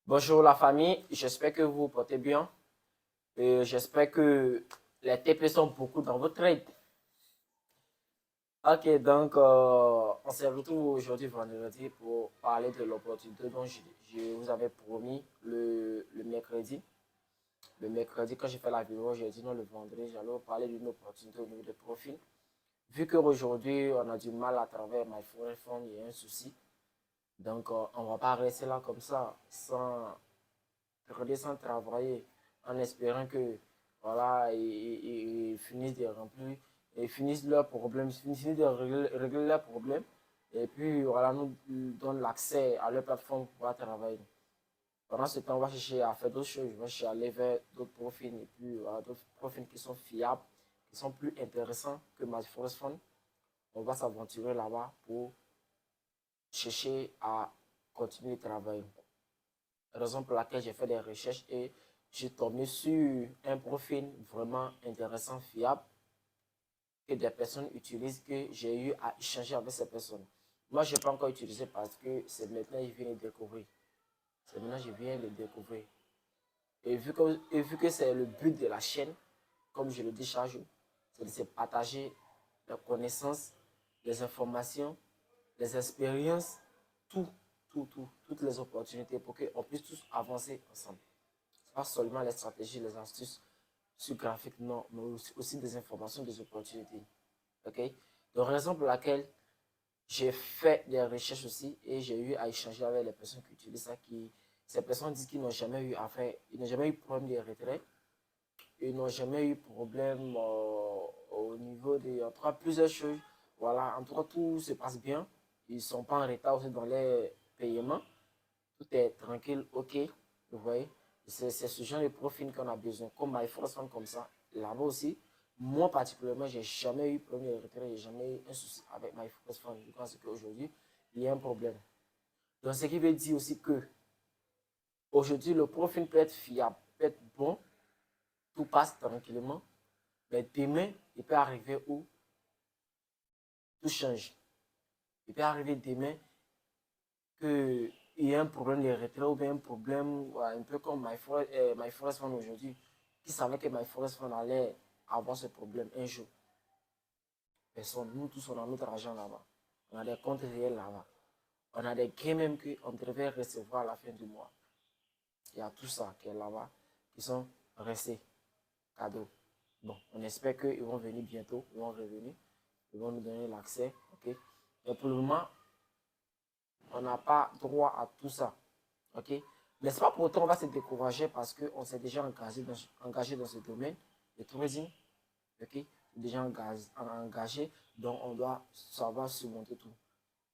Bonjour la famille, j'espère que vous vous portez bien. Et j'espère que les TP sont beaucoup dans votre trade. Ok, donc on se retrouve aujourd'hui vendredi pour parler de l'opportunité dont je vous avais promis le mercredi. Le mercredi, quand j'ai fait la vidéo, j'ai dit non, le vendredi, j'allais vous parler d'une opportunité au niveau des profils. Vu qu'aujourd'hui, on a du mal à travers MyForex il y a un souci. Donc, on ne va pas rester là comme ça, sans travailler, en espérant que, voilà, ils finissent de remplir, et finissent leurs problèmes, finissent de régler leurs problèmes, et puis, voilà, nous donnent l'accès à leur plateforme pour pouvoir travailler. Pendant ce temps, on va chercher à faire d'autres choses, on va chercher à aller vers d'autres profils, et puis, voilà, d'autres profils qui sont fiables, qui sont plus intéressants que MyForest Fund. On va s'aventurer là-bas pour chercher à continuer de travailler. Raison pour laquelle j'ai fait des recherches et j'ai tombé sur un profil vraiment intéressant, fiable, que des personnes utilisent, que j'ai eu à échanger avec ces personnes. Moi, je n'ai pas encore utilisé parce que c'est maintenant que je viens de découvrir. C'est maintenant que je viens de découvrir. Et vu que c'est le but de la chaîne, comme je le dis chaque jour, c'est de se partager les connaissances, les informations, les expériences, tout, toutes les opportunités pour qu'on puisse tous avancer ensemble. Pas seulement les stratégies, les astuces sur graphique, non, mais aussi des informations, des opportunités. OK? Donc, raison pour laquelle j'ai fait des recherches aussi et j'ai eu à échanger avec les personnes qui utilisent ça. Ces personnes disent qu'ils n'ont jamais eu à faire, ils n'ont jamais eu de problème de retrait, ils n'ont jamais eu de problème au niveau des. En tout cas, plusieurs choses. Voilà, en tout cas, tout se passe bien. Ils ne sont pas en retard aussi dans les paiements. Tout est tranquille, ok. Vous voyez, c'est ce genre de profil qu'on a besoin. Comme MyForce Fund comme ça, là-bas aussi. Moi, particulièrement, j'ai jamais eu premier retrait, j'ai jamais eu un souci avec MyForce Fund. Je pense qu'aujourd'hui, il y a un problème. Donc, ce qui veut dire aussi que aujourd'hui, le profil peut être fiable, peut être bon, tout passe tranquillement. Mais demain, il peut arriver où tout change. Il peut arriver demain qu'il y a un problème de retrait ou bien un problème, un peu comme My Forest Fund aujourd'hui, qui savait que My Forest Fund allait avoir ce problème un jour. Personne, nous tous, on a notre argent là-bas. On a des comptes réels là-bas. On a des gains même qu'on devait recevoir à la fin du mois. Il y a tout ça qui est là-bas, qui sont restés cadeaux. Bon, on espère qu'ils vont venir bientôt, ils vont revenir, ils vont nous donner l'accès, ok? Mais pour le moment, on n'a pas droit à tout ça. OK? Mais ce n'est pas pour autant qu'on va se décourager parce qu'on s'est déjà engagé dans ce domaine de tourisme. OK? Déjà engagé, donc on doit savoir surmonter tout.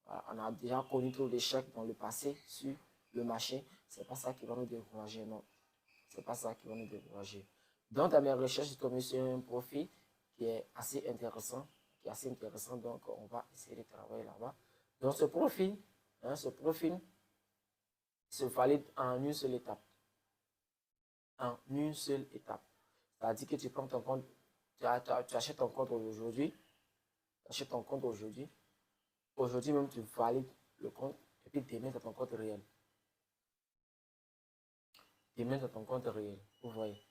Voilà, on a déjà connu trop d'échecs dans le passé sur le marché. Ce n'est pas ça qui va nous décourager, non. Ce n'est pas ça qui va nous décourager. Donc, dans mes recherches, j'ai tombé sur un profil qui est assez intéressant, donc on va essayer de travailler là-bas. Donc, ce profil se valide en une seule étape. En une seule étape. C'est-à-dire que tu prends ton compte, tu achètes ton compte aujourd'hui, tu achètes ton compte aujourd'hui, aujourd'hui même tu valides le compte et puis demain tu as ton compte réel. Demain tu as ton compte réel, vous voyez.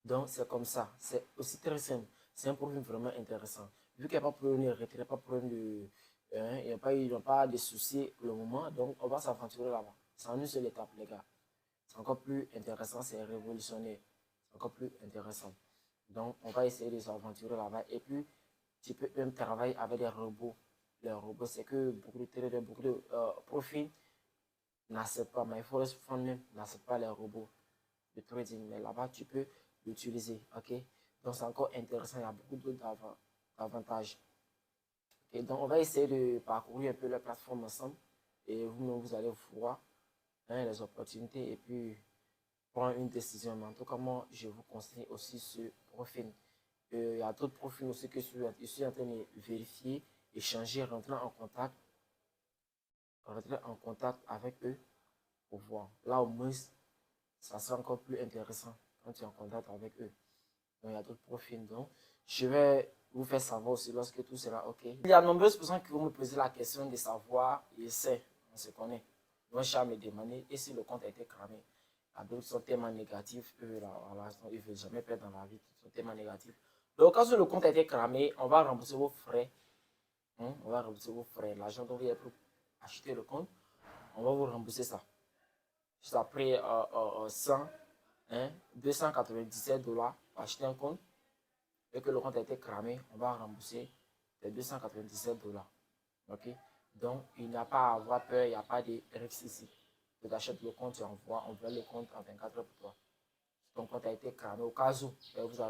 Donc c'est comme ça, c'est aussi très simple. C'est un profil vraiment intéressant. Vu qu'il n'y a pas de problème de retrait, pas de problème de. Il n'y a pas de soucis pour le moment, donc on va s'aventurer là-bas. C'est en une seule étape, les gars. C'est encore plus intéressant, c'est révolutionnaire. C'est encore plus intéressant. Donc, on va essayer de s'aventurer là-bas. Et puis, tu peux même travailler avec des robots. Les robots, c'est que beaucoup de traders, beaucoup de profils n'acceptent pas. Mais il faut Fund même n'accepte pas les robots de trading. Mais là-bas, tu peux l'utiliser. OK? Donc, c'est encore intéressant. Il y a beaucoup d'autres avantages. Okay? Donc, on va essayer de parcourir un peu la plateforme ensemble. Et vous-même, vous allez voir les opportunités. Et puis, prendre une décision. Mais en tout cas, moi, je vous conseille aussi ce profil. Il y a d'autres profils aussi que je suis en train de vérifier, échanger, rentrer en contact avec eux pour voir. Là, au moins, ça sera encore plus intéressant quand tu es en contact avec eux. Donc, il y a d'autres profils. Donc, je vais vous faire savoir aussi lorsque tout sera OK. Il y a de nombreuses personnes qui vont me poser la question de savoir, je sais, on se connaît. Ils vont jamais demander. Et si le compte a été cramé, d'autres sont tellement négatifs, eux, là, voilà, ils ne veulent jamais perdre dans la vie, ils sont tellement négatifs. Donc, quand le compte a été cramé, on va rembourser vos frais. On va rembourser vos frais. L'argent dont vous avez pour acheter le compte, on va vous rembourser ça. Juste après 100, 297 dollars pour acheter un compte, et que le compte a été cramé, on va rembourser les 297 dollars. Ok? Donc, il n'y a pas à avoir peur, il n'y a pas de risque ici. Tu achètes le compte, tu envoies, on veut le compte en 24 heures pour toi. Ton compte a été cramé. Au cas où, vous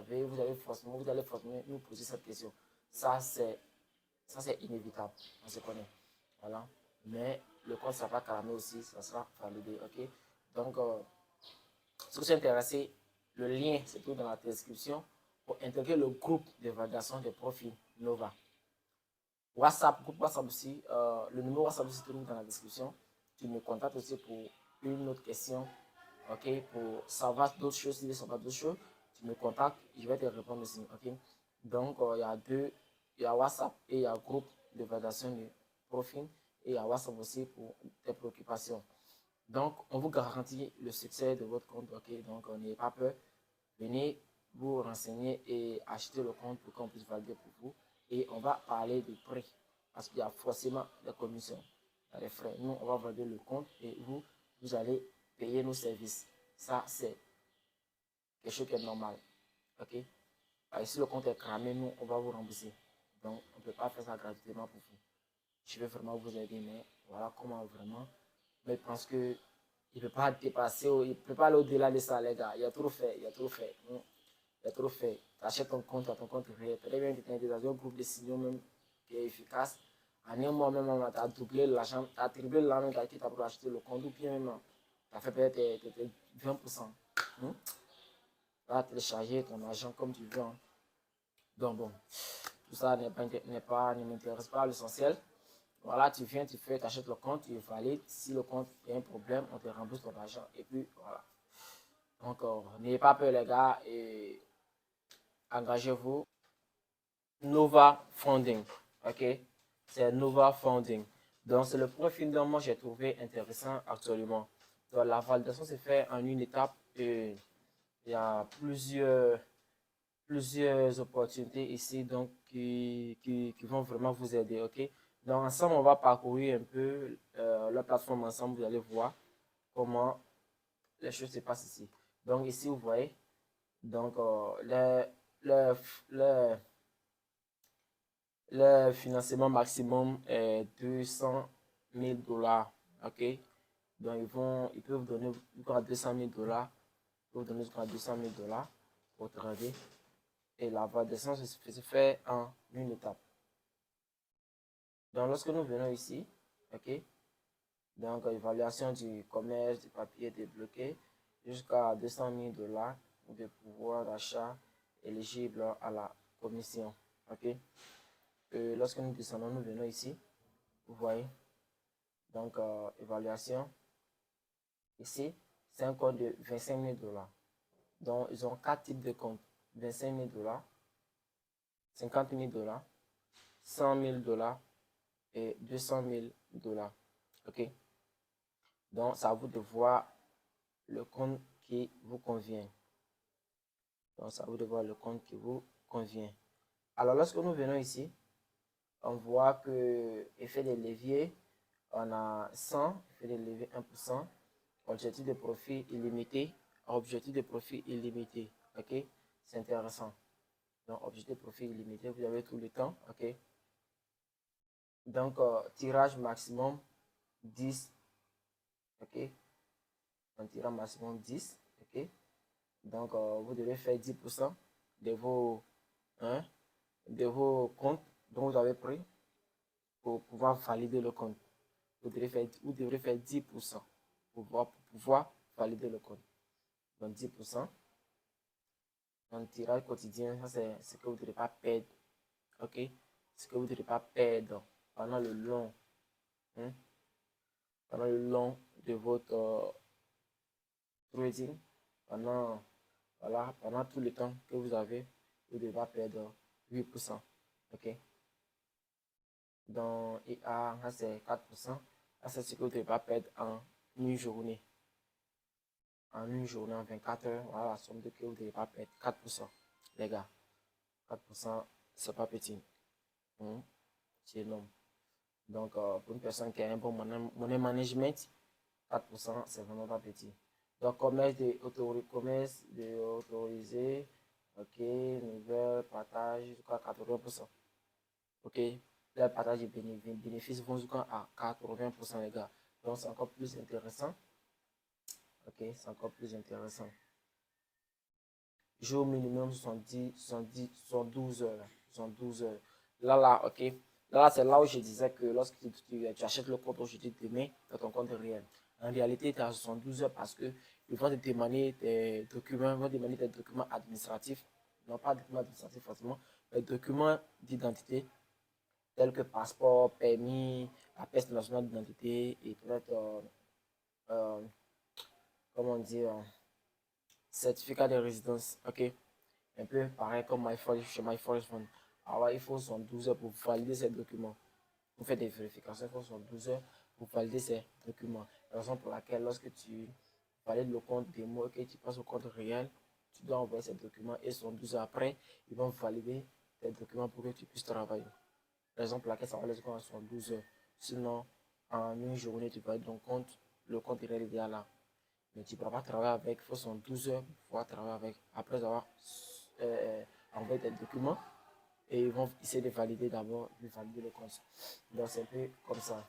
allez forcément nous poser cette question. Ça, c'est inévitable. On se connaît. Voilà. Mais le compte ne sera pas cramé aussi, ça sera validé. Ok? Donc, si vous êtes intéressé, le lien se trouve dans la description pour intégrer le groupe de validation des profils Nova. WhatsApp, groupe WhatsApp aussi, le numéro WhatsApp aussi se trouve dans la description. Tu me contactes aussi pour une autre question, ok, pour savoir d'autres choses, si tu veux savoir d'autres choses, tu me contactes, je vais te répondre aussi, ok. Donc, il y a WhatsApp et il y a groupe de validation de profil et il y a WhatsApp aussi pour tes préoccupations. Donc, on vous garantit le succès de votre compte, ok, donc n'ayez pas peur, venez vous renseigner et acheter le compte pour qu'on puisse valider pour vous. Et on va parler de prix parce qu'il y a forcément des commissions, des frais. Nous, on va valider le compte et vous allez payer nos services. Ça, c'est quelque chose qui est normal. Ok? Et si le compte est cramé, nous, on va vous rembourser. Donc, on ne peut pas faire ça gratuitement pour vous. Je vais vraiment vous aider, mais voilà comment vraiment. Mais je pense que il ne peut pas dépasser, il ne peut pas aller au-delà de ça, les gars. Il y a trop fait, il y a trop fait. Il y a trop fait. Tu achètes ton compte, ton compte réel. Peut-être bien que tu es dans un groupe de signaux même qui est efficace. En un mois même, tu as doublé l'argent, tu as triplé l'argent que tu as pour acheter le compte. Ou bien même, tu as fait peut-être 20%. Tu vas télécharger ton argent comme tu veux. Donc bon, tout ça ne m'intéresse pas. L'essentiel, voilà, tu viens, tu fais, tu achètes le compte, tu valides. Si le compte a un problème, on te rembourse ton argent. Et puis voilà. Donc, n'ayez pas peur, les gars, et engagez-vous. Nova Funding, ok? C'est Nova Funding. Donc, c'est le profil dont moi j'ai trouvé intéressant actuellement. Donc, la validation se fait en une étape et il y a plusieurs opportunités ici donc, qui vont vraiment vous aider, ok? Donc, ensemble, on va parcourir un peu la plateforme ensemble. Vous allez voir comment les choses se passent ici. Donc, ici, vous voyez, donc, le financement maximum est 200 000 dollars. Ok? Donc, ils peuvent vous donner jusqu'à 200 000 dollars. Ils peuvent vous donner jusqu'à 200 000 dollars pour trader. Et la validation se fait en une étape. Donc, lorsque nous venons ici, ok? Donc, évaluation du commerce, du papier débloqué jusqu'à 200 000 dollars de pouvoir d'achat éligible à la commission. Ok? Lorsque nous descendons, nous venons ici. Vous voyez, donc évaluation. Ici, c'est un compte de 25 000 dollars. Donc, ils ont 4 types de comptes. 25 000 dollars, 50 000 dollars, 100 000 dollars et 200 000 dollars. OK? Donc, c'est à vous de voir le compte qui vous convient. Donc, c'est à vous de voir le compte qui vous convient. Alors, lorsque nous venons ici, on voit que effet de levier, on a 100, effet de levier 1%, objectif de profit illimité, objectif de profit illimité. Ok, c'est intéressant. Donc, objectif de profit illimité, vous avez tout le temps. Ok, donc tirage maximum 10. Ok, un tirage maximum 10. Ok, donc vous devez faire 10% de hein, de vos comptes dont vous avez pris pour pouvoir valider le compte. Vous devrez faire 10% pour pouvoir valider le compte. Donc 10%. Un tirage quotidien, ça c'est ce que vous ne devez pas perdre. Ok? Ce que vous ne devez pas perdre pendant le long. Hein? Pendant le long de votre trading. Voilà, pendant tout le temps que vous avez, vous ne devez pas perdre 8%. Ok? Donc, IA, c'est 4%. Là, c'est ce que vous ne devez pas perdre en une journée. En une journée, en 24 heures, voilà la somme de que vous ne devez pas perdre. 4%, les gars. 4%, c'est pas petit. C'est énorme. Donc, pour une personne qui a un bon money management, 4%, c'est vraiment pas petit. Donc, commerce de autorisé, ok, nouvelle, partage, jusqu'à 80%. Ok, le partage des bénéfices vont jusqu'à 80%, les gars. Donc, c'est encore plus intéressant. Ok, c'est encore plus intéressant. Jour minimum 12 heures. 12 heures. Là, ok. Là, c'est là où je disais que lorsque tu achètes le compte aujourd'hui, demain, dans ton compte réel. En réalité, tu as 72 heures parce que ils vont te demander tes documents administratifs. Non, pas documents administratifs forcément, mais documents d'identité tels que passeport, permis, la pièce nationale d'identité et peut-être, comment dire, certificat de résidence. Ok. Un peu pareil comme chez MyForest Fund. Alors, il faut 12 heures pour valider ces documents. Vous faites des vérifications, il faut 12 heures pour valider ces documents. La raison pour laquelle, lorsque tu valides le compte démo et que tu passes au compte réel, tu dois envoyer ces documents et 12 heures après, ils vont valider tes documents pour que tu puisses travailler. La raison pour laquelle ça va les comptes à 12 heures. Sinon, en une journée, tu valides ton compte, le compte réel est déjà là. Mais tu ne pourras pas travailler avec, il faut 12 heures pour pouvoir travailler avec, après avoir envoyé tes documents et ils vont essayer de valider d'abord, de valider le compte. Donc c'est un peu comme ça.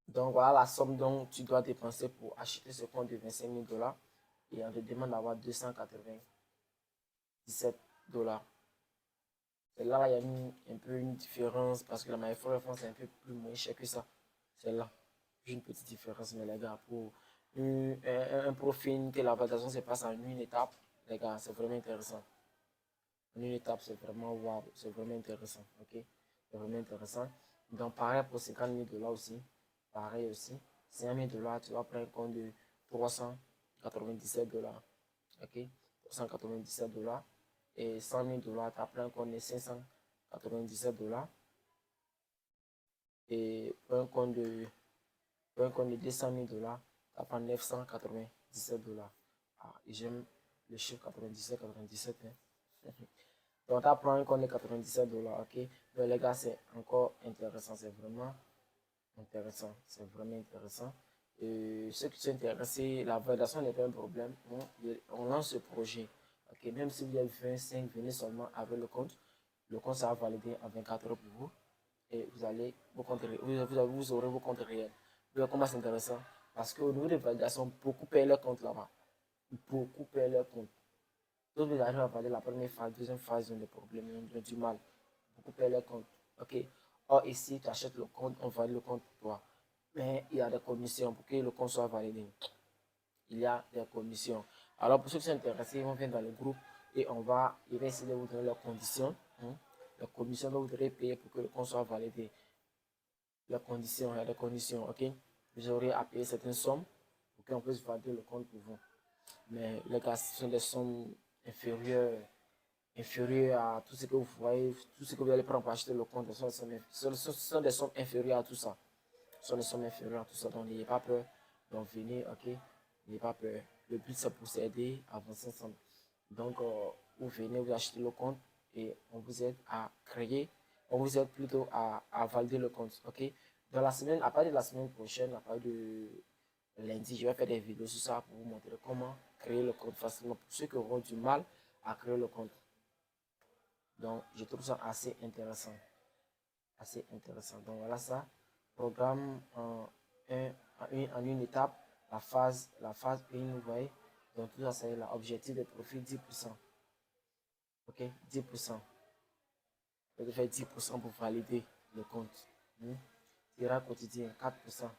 Donc voilà la somme dont tu dois dépenser pour acheter ce compte de 25 000 dollars et on te demande d'avoir 297 dollars. C'est là il y a un peu une différence parce que la MyForest France est un peu plus moins cher que ça. C'est là. Une petite différence, mais les gars, pour un profil que la validation se passe en une étape, les gars, c'est vraiment intéressant. En une étape, c'est vraiment wow, c'est vraiment intéressant, ok? C'est vraiment intéressant. Donc, pareil pour 50 000 dollars aussi, pareil aussi. 5 000 dollars, tu vas prendre un compte de 397 dollars, ok? 397 dollars. Et 100 000 dollars, tu as pris un compte de 597 dollars. Et pour un compte de 200 000 dollars, tu apprends 997 dollars. Ah, et j'aime le chiffre 97, 97. Hein. Donc, tu apprends un compte de 97 dollars, ok? Mais les gars, c'est encore intéressant, c'est vraiment intéressant. C'est vraiment intéressant. Et ceux qui sont intéressés, la validation n'est pas un problème. On lance ce projet. Ok, même si vous avez 25, venez seulement avec le compte sera validé en 24 heures pour vous. Et vous allez vous aurez vos comptes réels. Vous comment c'est intéressant? Parce qu'au niveau de validation, beaucoup payent leur compte là-bas. Beaucoup payent leur compte. D'autres ils arrivent à valider la première phase, deuxième phase, ils ont des problèmes, ils ont du mal. Beaucoup payent leur compte. Ok. Or, ici, tu achètes le compte, on valide le compte pour toi. Mais il y a des commissions pour que le compte soit validé. Il y a des commissions. Alors, pour ceux qui sont intéressés, ils vont venir dans le groupe et il va essayer de vous donner leurs conditions. Les commissions que vous devrez payer pour que le compte soit validé. Les conditions, il y a des conditions, ok? Vous aurez à payer certaines sommes pour qu'on puisse valider le compte pour vous. Mais les gars, ce sont des sommes inférieures à tout ce que vous voyez, tout ce que vous allez prendre pour acheter le compte. Ce sont des sommes inférieures à tout ça. Ce sont des sommes inférieures à tout ça. Donc, n'ayez pas peur. Donc, venez, ok? N'ayez pas peur. Le but, c'est pour s'aider, avancer ensemble. Donc, vous venez, vous achetez le compte et on vous aide à créer, on vous aide plutôt à valider le compte, ok? Dans la semaine, à partir de la semaine prochaine, à partir de lundi, je vais faire des vidéos sur ça pour vous montrer comment créer le compte facilement pour ceux qui auront du mal à créer le compte. Donc, je trouve ça assez intéressant. Assez intéressant. Donc, voilà ça. Programme en une étape, la phase 1, vous voyez. Donc, tout ça, c'est l'objectif de profit 10%. Ok, 10%. Vous devez faire 10% pour valider le compte. Tirage quotidien, 4%.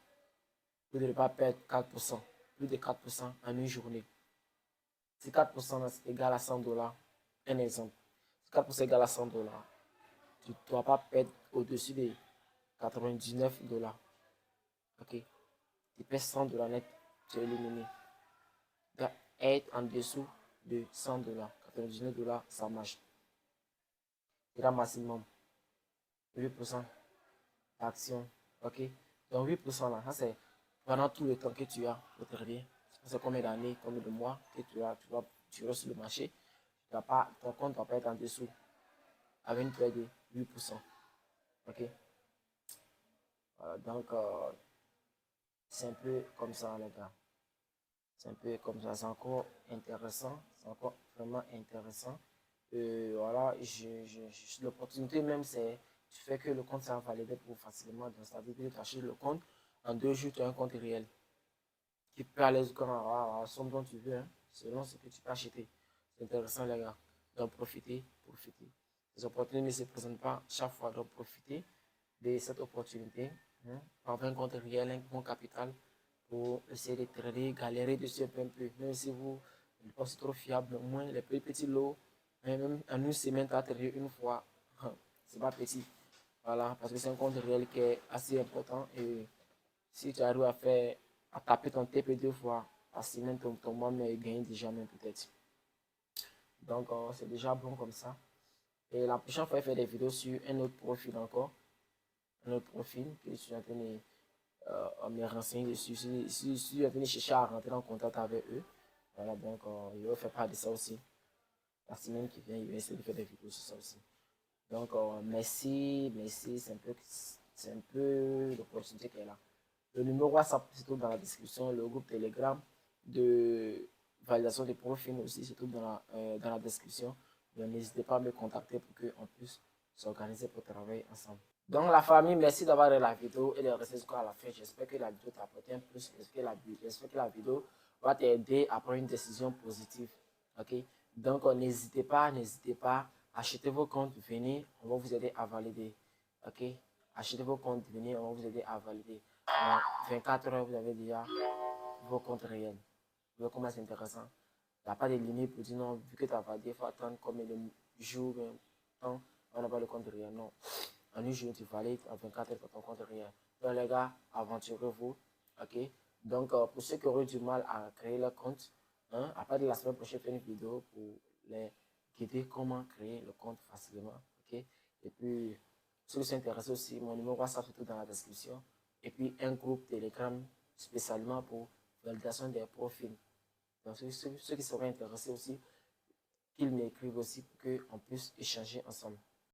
Vous ne devez pas perdre 4%. Plus de 4% en une journée. Si 4% est égal à 100 dollars, un exemple. Si 4% est égal à 100 dollars, tu ne dois pas perdre au-dessus de 99 dollars. Ok. Tu perds 100 dollars net, tu es éliminé. Tu dois être en dessous de 100 dollars. 99 dollars, ça marche. Tirage maximum. 8% d'action Ok? Donc 8% là, ça c'est pendant tout le temps que tu as pour trader. C'est combien d'années, combien de mois que tu restes sur le marché. Ton compte ne va pas être en dessous avec une perte de 8%. Ok? Donc, c'est un peu comme ça, les gars. C'est un peu comme ça. C'est encore intéressant. C'est encore vraiment intéressant. Voilà, l'opportunité même, c'est tu fais que le compte s'est validé pour facilement. Donc, c'est-à-dire que tu achètes le compte. En 2 jours, tu as un compte réel qui peut aller jusqu'à la somme dont tu veux, hein, selon ce que tu peux acheter. C'est intéressant, les gars. Donc, profitez, profitez. Les opportunités ne se présentent pas chaque fois. Donc, profitez de cette opportunité. Hein, avoir un compte réel, un bon capital pour essayer de trader, galérer dessus un peu. Même si vous ne pas trop fiable, au moins les petits lots, même en une semaine, tu as tradé une fois. C'est pas petit. Voilà, parce que c'est un compte réel qui est assez important. Et si tu arrives à taper ton TP 2 fois, par semaine, ton mois mais gagne déjà même peut-être. Donc, c'est déjà bon comme ça. Et la prochaine fois, je vais faire des vidéos sur un autre profil encore. Un autre profil que je suis en train de me renseigner dessus. Si je suis en train de chercher à rentrer en contact avec eux. Voilà, donc, je vais faire part de ça aussi. La semaine qui vient, je vais essayer de faire des vidéos sur ça aussi. Donc, merci, c'est un peu l'opportunité qu'elle a. Le numéro WhatsApp se trouve dans la description. Le groupe Telegram de validation des profils aussi se trouve dans la description. Donc, n'hésitez pas à me contacter pour qu'on puisse s'organiser pour travailler ensemble. Donc, la famille, merci d'avoir regardé la vidéo et de rester jusqu'à la fin. J'espère que la vidéo t'a apporté un plus. J'espère que la vidéo va t'aider à prendre une décision positive. Ok? Donc, n'hésitez pas. Achetez vos comptes, venez, on va vous aider à valider. Ok? Achetez vos comptes, venez, on va vous aider à valider. En 24 heures, vous avez déjà vos comptes réels. Vous voyez comment c'est intéressant. Il n'y a pas de limite pour dire non, vu que tu as validé, il faut attendre combien de jours, temps, on n'a pas le compte réel. Non. En une journée, tu valides, en 24 heures, tu as ton compte réel. Donc, les gars, aventurez-vous. Ok? Donc, pour ceux qui auraient du mal à créer leur compte, hein, à partir de la semaine prochaine, je ferai une vidéo pour les guider comment créer le compte facilement. Ok? Et puis, ceux qui sont intéressés aussi, mon numéro WhatsApp se trouve dans la description. Et puis, un groupe Telegram spécialement pour validation des profils. Donc, ceux qui seraient intéressés aussi, qu'ils m'écrivent aussi pour qu'on puisse échanger ensemble.